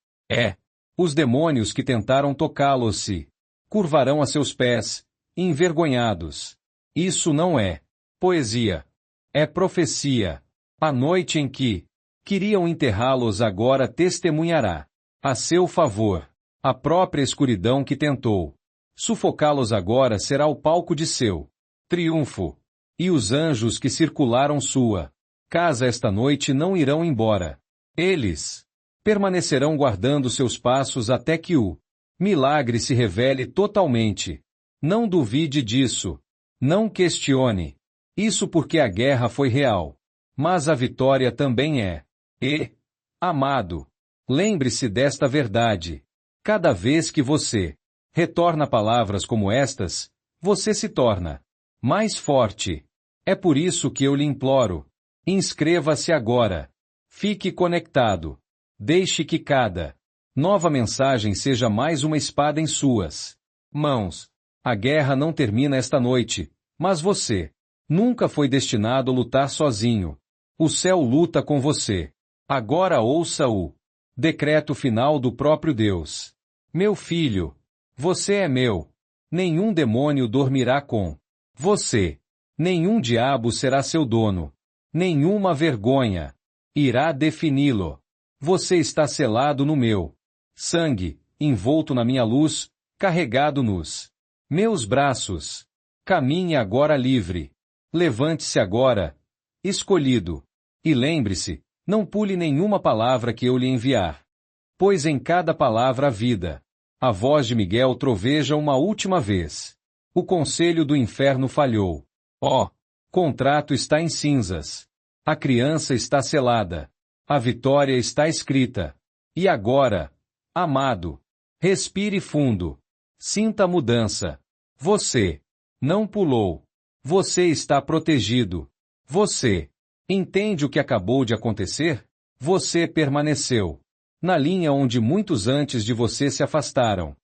Speaker 1: Os demônios que tentaram tocá-lo se curvarão a seus pés, envergonhados. Isso não é poesia. É profecia. A noite em que queriam enterrá-los agora testemunhará a seu favor. A própria escuridão que tentou sufocá-los agora será o palco de seu triunfo. E os anjos que circularam sua casa esta noite não irão embora. Eles permanecerão guardando seus passos até que o milagre se revele totalmente. Não duvide disso. Não questione. Isso porque a guerra foi real. Mas a vitória também é. E, amado, lembre-se desta verdade. Cada vez que você retorna palavras como estas, você se torna mais forte. É por isso que eu lhe imploro. Inscreva-se agora. Fique conectado. Deixe que cada nova mensagem seja mais uma espada em suas mãos. A guerra não termina esta noite, mas você nunca foi destinado a lutar sozinho. O céu luta com você. Agora ouça o decreto final do próprio Deus. Meu filho, você é meu. Nenhum demônio dormirá com você. Nenhum diabo será seu dono. Nenhuma vergonha irá defini-lo. Você está selado no meu sangue, envolto na minha luz, carregado nos meus braços. Caminhe agora livre. Levante-se agora, escolhido. E lembre-se, não pule nenhuma palavra que eu lhe enviar. Pois em cada palavra há vida. A voz de Miguel troveja uma última vez. O conselho do inferno falhou. Ó, contrato está em cinzas. A criança está selada. A vitória está escrita. E agora, amado, respire fundo. Sinta a mudança. Você não pulou. Você está protegido. Você entende o que acabou de acontecer? Você permaneceu na linha onde muitos antes de você se afastaram.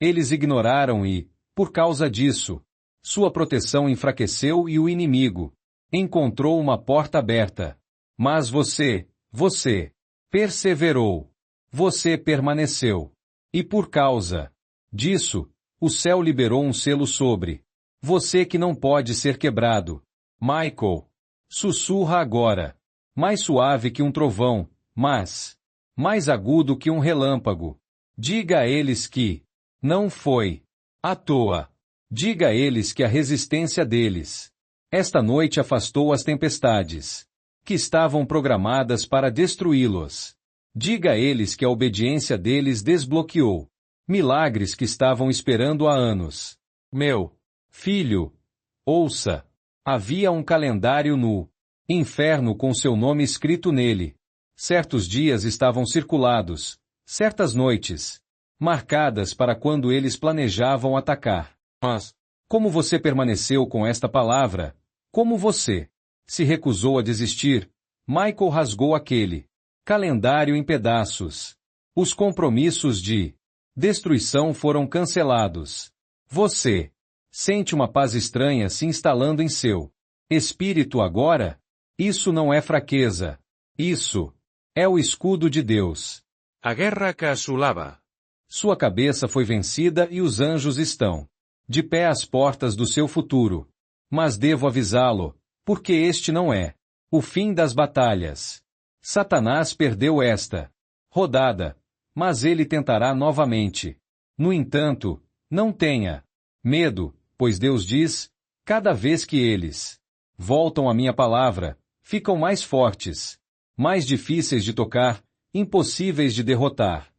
Speaker 1: Eles ignoraram e, por causa disso, sua proteção enfraqueceu e o inimigo encontrou uma porta aberta. Mas você perseverou. Você permaneceu. E por causa disso, o céu liberou um selo sobre você que não pode ser quebrado. Michael, sussurra agora. Mais suave que um trovão, mas mais agudo que um relâmpago. Diga a eles que não foi à toa. Diga a eles que a resistência deles esta noite afastou as tempestades que estavam programadas para destruí-los. Diga a eles que a obediência deles desbloqueou milagres que estavam esperando há anos. Meu filho, ouça. Havia um calendário no inferno com seu nome escrito nele. Certos dias estavam circulados, certas noites, marcadas para quando eles planejavam atacar. Mas, como você permaneceu com esta palavra, como você se recusou a desistir, Michael rasgou aquele calendário em pedaços. Os compromissos de destruição foram cancelados. Você sente uma paz estranha se instalando em seu espírito agora? Isso não é fraqueza. Isso é o escudo de Deus.
Speaker 2: A guerra que assolava.
Speaker 1: Sua cabeça foi vencida e os anjos estão de pé às portas do seu futuro. Mas devo avisá-lo, porque este não é o fim das batalhas. Satanás perdeu esta rodada, mas ele tentará novamente. No entanto, não tenha medo, pois Deus diz, cada vez que eles voltam à minha palavra, ficam mais fortes, mais difíceis de tocar, impossíveis de derrotar.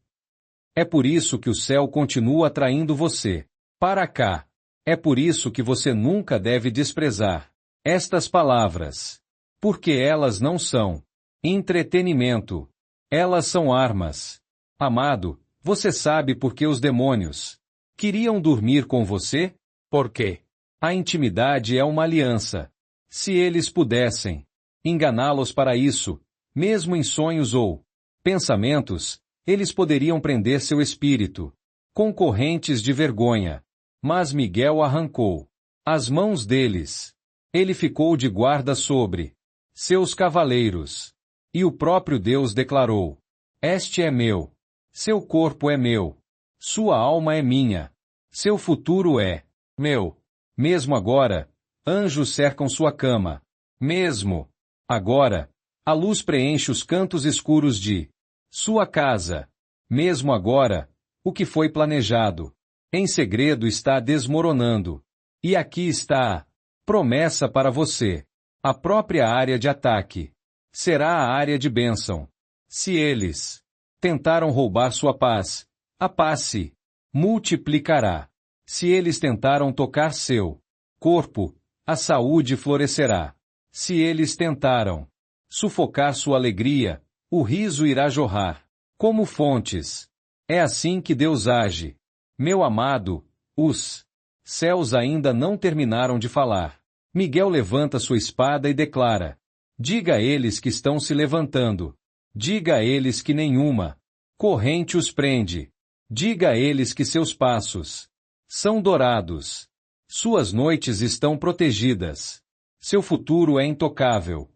Speaker 1: É por isso que o céu continua atraindo você para cá. É por isso que você nunca deve desprezar estas palavras. Porque elas não são entretenimento. Elas são armas. Amado, você sabe por que os demônios queriam dormir com você? Porque a intimidade é uma aliança. Se eles pudessem enganá-los para isso, mesmo em sonhos ou pensamentos, eles poderiam prender seu espírito com correntes de vergonha. Mas Miguel arrancou as mãos deles. Ele ficou de guarda sobre seus cavaleiros. E o próprio Deus declarou: Este é meu. Seu corpo é meu. Sua alma é minha. Seu futuro é meu. Mesmo agora, anjos cercam sua cama. Mesmo agora, a luz preenche os cantos escuros de sua casa. Mesmo agora, O que foi planejado em segredo está desmoronando. E aqui está a promessa para você. A própria área de ataque será a área de bênção. Se eles tentaram roubar sua paz, a paz se multiplicará. Se eles tentaram tocar seu corpo, a saúde florescerá. Se eles tentaram sufocar sua alegria, o riso irá jorrar como fontes. É assim que Deus age. Meu amado, os céus ainda não terminaram de falar. Miguel levanta sua espada e declara: diga a eles que estão se levantando. Diga a eles que nenhuma corrente os prende. Diga a eles que seus passos são dourados. Suas noites estão protegidas. Seu futuro é intocável.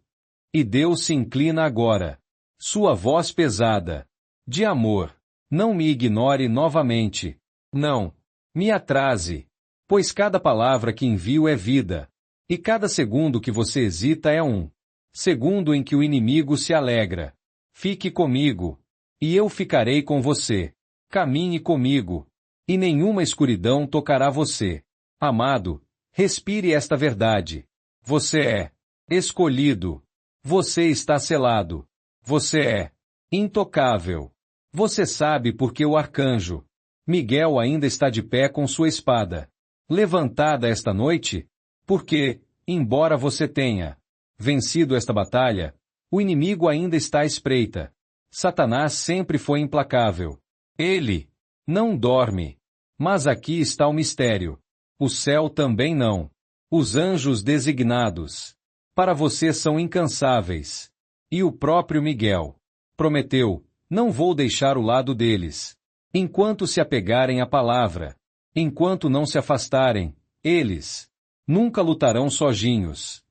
Speaker 1: E Deus se inclina agora. Sua voz pesada de amor. Não me ignore novamente. Não me atrase. Pois cada palavra que envio é vida. E cada segundo que você hesita é um segundo em que o inimigo se alegra. Fique comigo. E eu ficarei com você. Caminhe comigo. E nenhuma escuridão tocará você. Amado, respire esta verdade. Você é escolhido. Você está selado. Você é intocável. Você sabe porque o arcanjo Miguel ainda está de pé com sua espada levantada esta noite? Porque, embora você tenha vencido esta batalha, o inimigo ainda está à espreita. Satanás sempre foi implacável. Ele não dorme. Mas aqui está o mistério. O céu também não. Os anjos designados para você são incansáveis. E o próprio Miguel prometeu: não vou deixar o lado deles. Enquanto se apegarem à palavra, enquanto não se afastarem, eles nunca lutarão sozinhos.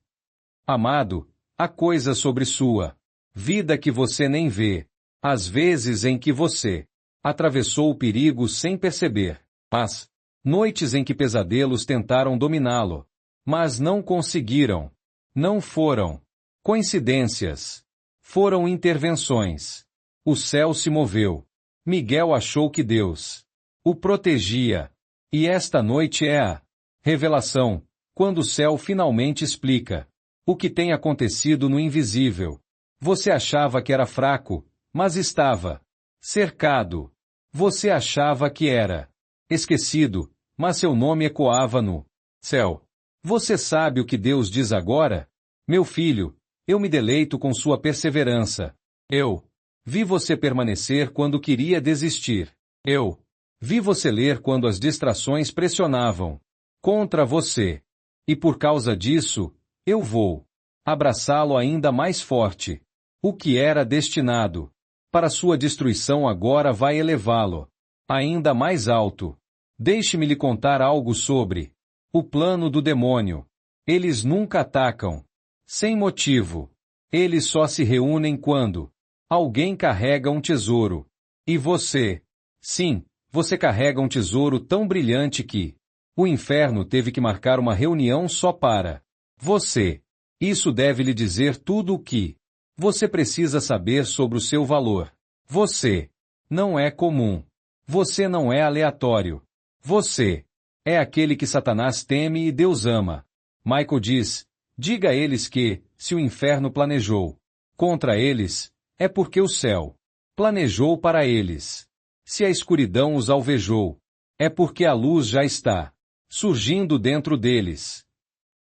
Speaker 1: Amado, há coisas sobre sua vida que você nem vê. Às vezes em que você atravessou o perigo sem perceber. As noites em que pesadelos tentaram dominá-lo, mas não conseguiram. Não foram coincidências. Foram intervenções. O céu se moveu. Miguel achou que Deus o protegia. E esta noite é a revelação, quando o céu finalmente explica o que tem acontecido no invisível. Você achava que era fraco, mas estava cercado. Você achava que era esquecido, mas seu nome ecoava no céu. Você sabe o que Deus diz agora? Meu filho, eu me deleito com sua perseverança. Eu vi você permanecer quando queria desistir. Eu vi você ler quando as distrações pressionavam contra você. E por causa disso, eu vou abraçá-lo ainda mais forte. O que era destinado para sua destruição agora vai elevá-lo ainda mais alto. Deixe-me lhe contar algo sobre o plano do demônio. Eles nunca atacam sem motivo. Eles só se reúnem quando alguém carrega um tesouro. E você? Sim, você carrega um tesouro tão brilhante que o inferno teve que marcar uma reunião só para você. Isso deve lhe dizer tudo o que você precisa saber sobre o seu valor. Você não é comum. Você não é aleatório. Você é aquele que Satanás teme e Deus ama. Michael diz: diga a eles que, se o inferno planejou contra eles, é porque o céu planejou para eles. Se a escuridão os alvejou, é porque a luz já está surgindo dentro deles.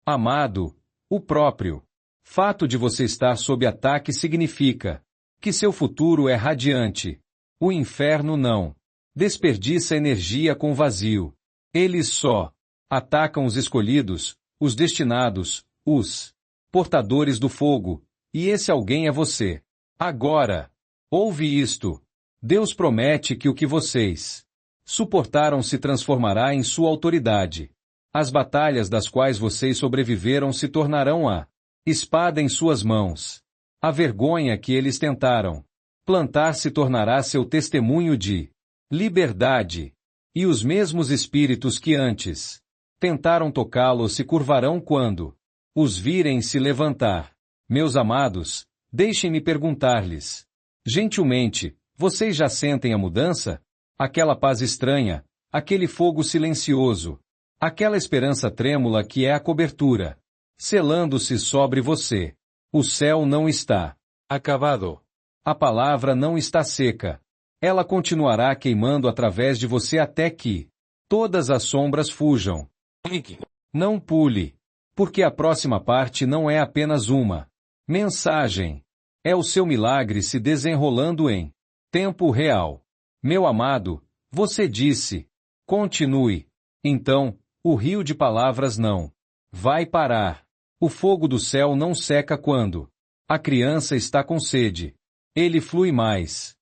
Speaker 1: Amado, o próprio fato de você estar sob ataque significa que seu futuro é radiante. O inferno não desperdiça energia com vazio. Eles só atacam os escolhidos, os destinados, os portadores do fogo, e esse alguém é você. Agora, ouve isto. Deus promete que o que vocês suportaram se transformará em sua autoridade. As batalhas das quais vocês sobreviveram se tornarão a espada em suas mãos. A vergonha que eles tentaram plantar se tornará seu testemunho de liberdade. E os mesmos espíritos que antes tentaram tocá-lo se curvarão quando os virem se levantar. Meus amados, deixem-me perguntar-lhes. Gentilmente, vocês já sentem a mudança? aquela paz estranha, aquele fogo silencioso, aquela esperança trêmula que é a cobertura, selando-se sobre você. O céu não está
Speaker 2: acabado.
Speaker 1: A palavra não está seca. Ela continuará queimando através de você até que todas as sombras fujam. Não pule, porque a próxima parte não é apenas uma mensagem. É o seu milagre se desenrolando em tempo real. Meu amado, você disse, continue. Então, o rio de palavras não vai parar. O fogo do céu não seca quando a criança está com sede. Ele flui mais.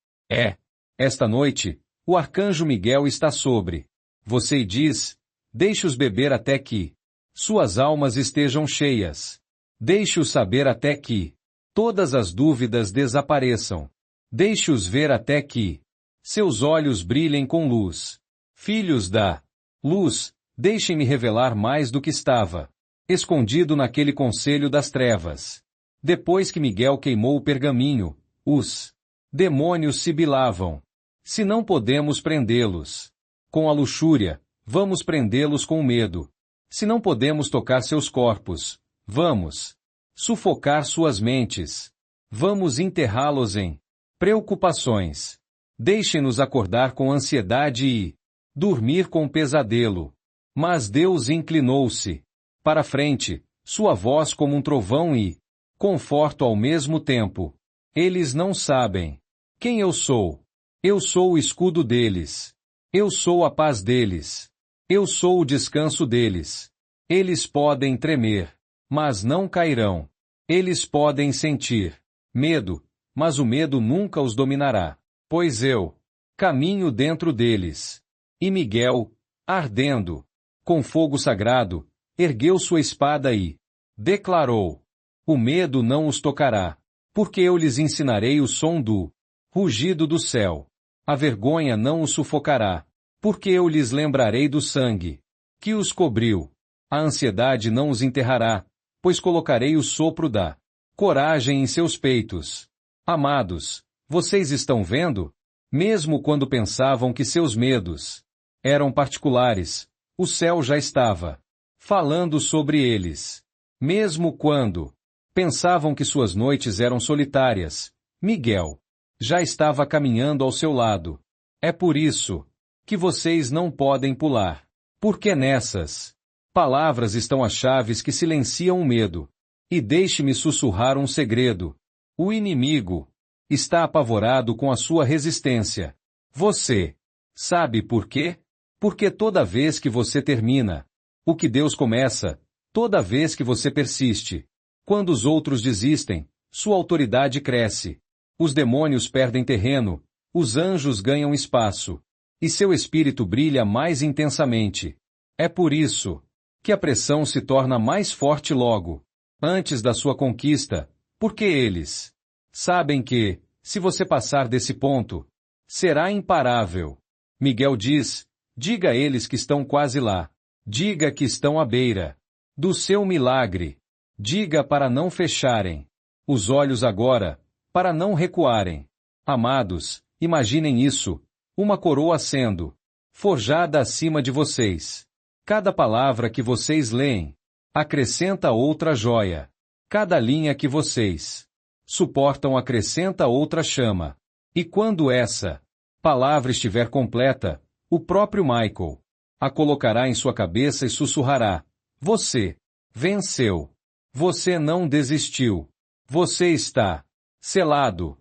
Speaker 1: Esta noite, o arcanjo Miguel está sobre você e diz, deixe-os beber até que suas almas estejam cheias. Deixe-os saber até que todas as dúvidas desapareçam. Deixe-os ver até que seus olhos brilhem com luz. Filhos da luz, deixem-me revelar mais do que estava escondido naquele conselho das trevas. Depois que Miguel queimou o pergaminho, os demônios sibilavam. Se não podemos prendê-los com a luxúria, vamos prendê-los com o medo. Se não podemos tocar seus corpos, vamos sufocar suas mentes. Vamos enterrá-los em preocupações. Deixe-nos acordar com ansiedade e dormir com pesadelo. Mas Deus inclinou-se para frente, sua voz como um trovão e conforto ao mesmo tempo. Eles não sabem quem eu sou. Eu sou o escudo deles. Eu sou a paz deles. Eu sou o descanso deles. Eles podem tremer, mas não cairão. Eles podem sentir medo, mas o medo nunca os dominará, pois eu caminho dentro deles. E Miguel, ardendo com fogo sagrado, ergueu sua espada e declarou: o medo não os tocará, porque eu lhes ensinarei o som do rugido do céu. A vergonha não os sufocará, porque eu lhes lembrarei do sangue que os cobriu. A ansiedade não os enterrará, pois colocarei o sopro da coragem em seus peitos. Amados, vocês estão vendo? Mesmo quando pensavam que seus medos eram particulares, o céu já estava falando sobre eles. Mesmo quando pensavam que suas noites eram solitárias, Miguel já estava caminhando ao seu lado. É por isso que vocês não podem pular, porque nessas palavras estão as chaves que silenciam o medo. E deixe-me sussurrar um segredo. O inimigo está apavorado com a sua resistência. Você sabe por quê? Porque toda vez que você termina o que Deus começa, toda vez que você persiste, quando os outros desistem, sua autoridade cresce. Os demônios perdem terreno, os anjos ganham espaço, e seu espírito brilha mais intensamente. É por isso que a pressão se torna mais forte logo antes da sua conquista, porque eles sabem que, se você passar desse ponto, será imparável. Miguel diz, diga a eles que estão quase lá. Diga que estão à beira do seu milagre. Diga para não fecharem os olhos agora, para não recuarem. Amados, imaginem isso, uma coroa sendo forjada acima de vocês. Cada palavra que vocês leem acrescenta outra joia. Cada linha que vocês suportam acrescenta outra chama. E quando essa palavra estiver completa, o próprio Michael a colocará em sua cabeça e sussurrará: você venceu. Você não desistiu. Você está selado.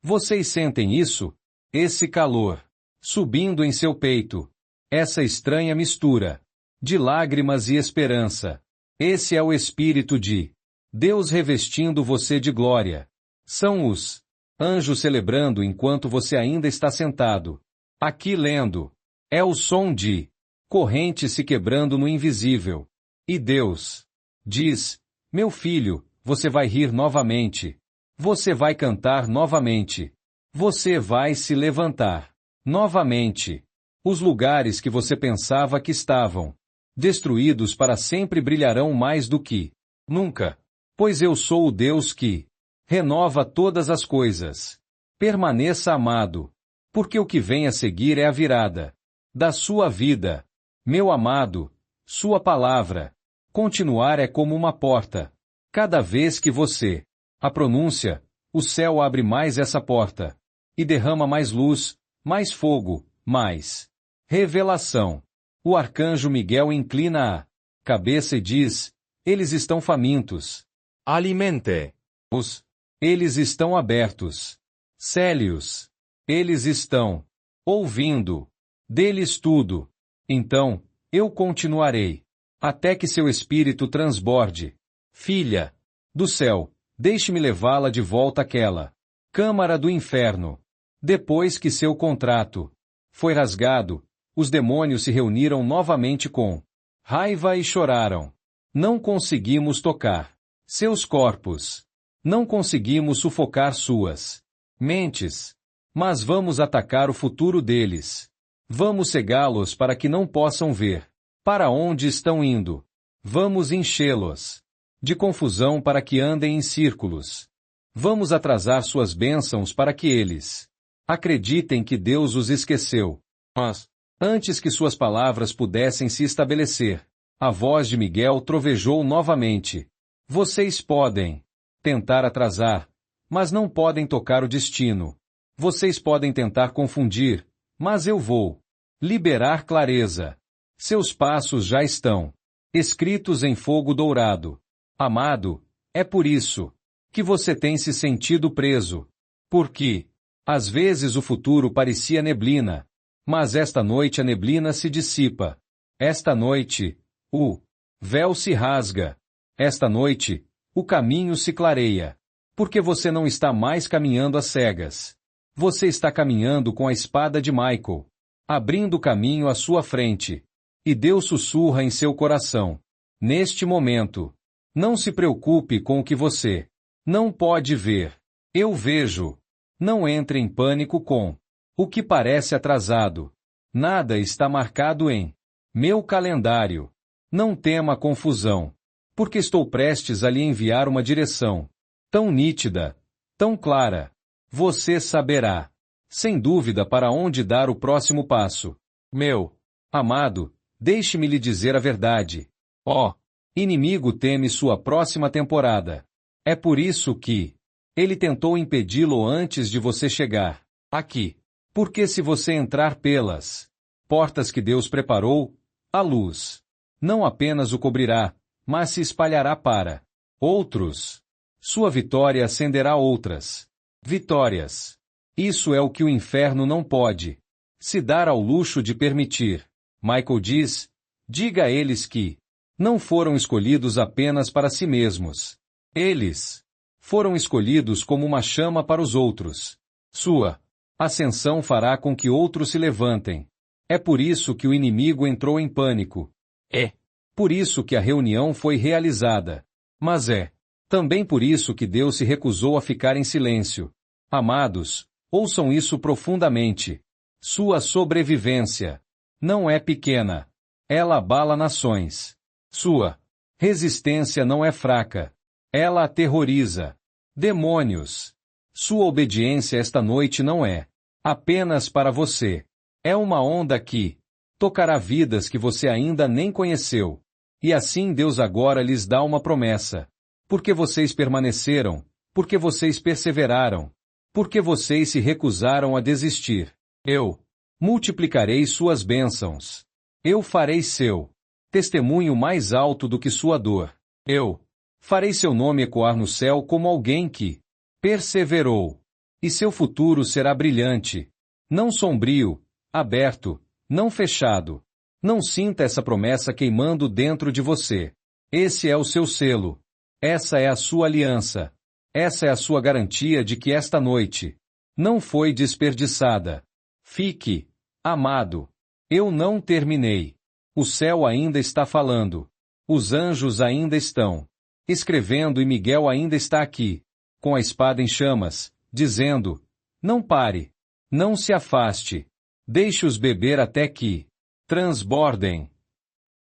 Speaker 1: Vocês sentem isso? Esse calor subindo em seu peito. Essa estranha mistura de lágrimas e esperança. Esse é o Espírito de Deus revestindo você de glória. São os anjos celebrando enquanto você ainda está sentado aqui lendo. É o som de correntes se quebrando no invisível. E Deus diz: meu filho, você vai rir novamente. Você vai cantar novamente. Você vai se levantar novamente. Os lugares que você pensava que estavam destruídos para sempre brilharão mais do que nunca. Pois eu sou o Deus que renova todas as coisas. Permaneça amado, Porque o que vem a seguir é a virada da sua vida. Meu amado, sua palavra. Continuar é como uma porta. Cada vez que você a pronuncia, o céu abre mais essa porta. E derrama mais luz, mais fogo, mais revelação. O arcanjo Miguel inclina a cabeça e diz: eles estão famintos.
Speaker 2: Alimente-os.
Speaker 1: Eles estão abertos. Célios. Eles estão ouvindo. Deles tudo. Então, eu continuarei. Até que seu espírito transborde. Filha do céu, deixe-me levá-la de volta àquela câmara do inferno. Depois que seu contrato foi rasgado, os demônios se reuniram novamente com raiva e choraram. Não conseguimos tocar seus corpos. Não conseguimos sufocar suas mentes. Mas vamos atacar o futuro deles. Vamos cegá-los para que não possam ver para onde estão indo. Vamos enchê-los de confusão para que andem em círculos. Vamos atrasar suas bênçãos para que eles acreditem que Deus os esqueceu. Mas, antes que suas palavras pudessem se estabelecer, a voz de Miguel trovejou novamente. Vocês podem tentar atrasar, mas não podem tocar o destino. Vocês podem tentar confundir, mas eu vou liberar clareza. Seus passos já estão escritos em fogo dourado. Amado, é por isso que você tem se sentido preso. Porque, às vezes o futuro parecia neblina, mas esta noite a neblina se dissipa. Esta noite, o véu se rasga. Esta noite, o caminho se clareia. Porque você não está mais caminhando às cegas. Você está caminhando com a espada de Michael, abrindo caminho à sua frente. E Deus sussurra em seu coração. Neste momento, não se preocupe com o que você não pode ver. Eu vejo. Não entre em pânico com o que parece atrasado. Nada está marcado em meu calendário. Não tema confusão, porque estou prestes a lhe enviar uma direção tão nítida, tão clara. Você saberá, sem dúvida, para onde dar o próximo passo. Meu amado, deixe-me lhe dizer a verdade. Ó, inimigo teme sua próxima temporada. É por isso que ele tentou impedi-lo antes de você chegar aqui. Porque se você entrar pelas portas que Deus preparou, a luz não apenas o cobrirá, mas se espalhará para outros. Sua vitória acenderá outras vitórias. Isso é o que o inferno não pode se dar ao luxo de permitir. Michael diz: diga a eles que não foram escolhidos apenas para si mesmos. Eles foram escolhidos como uma chama para os outros. Sua ascensão fará com que outros se levantem. É por isso que o inimigo entrou em pânico. É por isso que a reunião foi realizada. Mas é também por isso que Deus se recusou a ficar em silêncio. Amados, ouçam isso profundamente. Sua sobrevivência não é pequena. Ela abala nações. Sua resistência não é fraca. Ela aterroriza demônios. Sua obediência esta noite não é apenas para você. É uma onda que tocará vidas que você ainda nem conheceu. E assim Deus agora lhes dá uma promessa. Porque vocês permaneceram, porque vocês perseveraram, porque vocês se recusaram a desistir. Eu multiplicarei suas bênçãos. Eu farei seu testemunho mais alto do que sua dor. Eu farei seu nome ecoar no céu como alguém que perseverou. E seu futuro será brilhante, não sombrio, aberto, não fechado. Não sinta essa promessa queimando dentro de você. Esse é o seu selo. Essa é a sua aliança. Essa é a sua garantia de que esta noite não foi desperdiçada. Fique, amado. Eu não terminei. O céu ainda está falando. Os anjos ainda estão escrevendo e Miguel ainda está aqui, com a espada em chamas, dizendo: não pare. Não se afaste. Deixe-os beber até que transbordem.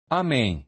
Speaker 1: Amém.